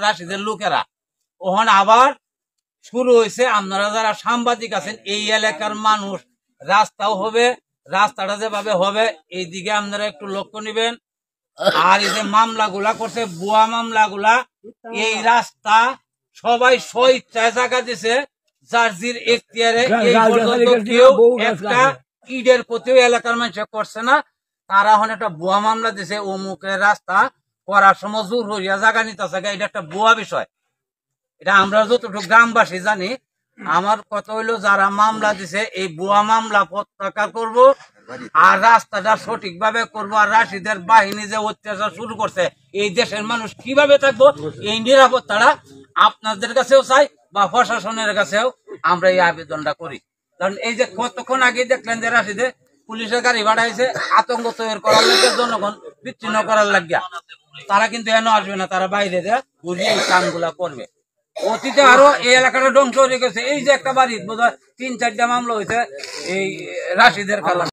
রাশিদের লোকেরা। ওখানে আবার শুরু হয়েছে, আপনারা যারা সাংবাদিক আছেন এই এলাকার মানুষ, রাস্তাও হবে, রাস্তাটা যেভাবে হবে এই দিকে আপনারা একটু লক্ষ্য নিবেন। আর এই যে মামলাগুলা করছে, ভুয়া মামলাগুলা, এই রাস্তা সবাই স্বইচ্ছায় জায়গা দিছে, জার্জির এখতিয়ারে। এই পর্যন্ত কেউ একটা ইটের প্রতিও এলাকার মানুষ করছে না। তারা এখন একটা ভুয়া মামলা দিছে, অমুকের রাস্তা করার সময় জোর হইয়া জায়গা নিতেছে, এটা একটা ভুয়া বিষয়। এটা আমরা যতটুকু গ্রামবাসী জানি। আমার কথা হইলো, যারা মামলা দিছে এই ভুয়া মামলা প্রত্যাখ্যান করব, আর রাস্তাটা সঠিকভাবে করব। আর রাশিদের বাহিনী যে অত্যাচার শুরু করছে, এই দেশের মানুষ কিভাবে থাকবো, এই নিরাপত্তাটা আপনাদের কাছেও চাই বা প্রশাসনের কাছেও আমরা এই আবেদনটা করি। কারণ এই যে কতক্ষণ আগে দেখলেন যে রাশিদে পুলিশের গাড়ি ভাড়াইছে আতঙ্ক তৈরি করার লাগে, জনগণ বিচ্ছিন্ন করার লাগিয়া। তারা কিন্তু এনে আসবে না, তারা বাইরে দিয়ে ঘুরিয়ে এই কামগুলা করবে। অতীতে আরো এই এলাকাটা ধ্বংস হয়ে গেছে। এই যে একটা বাড়ি বোধহয় 3-4টা মামলা হয়েছে এই রাশিদের কারণে।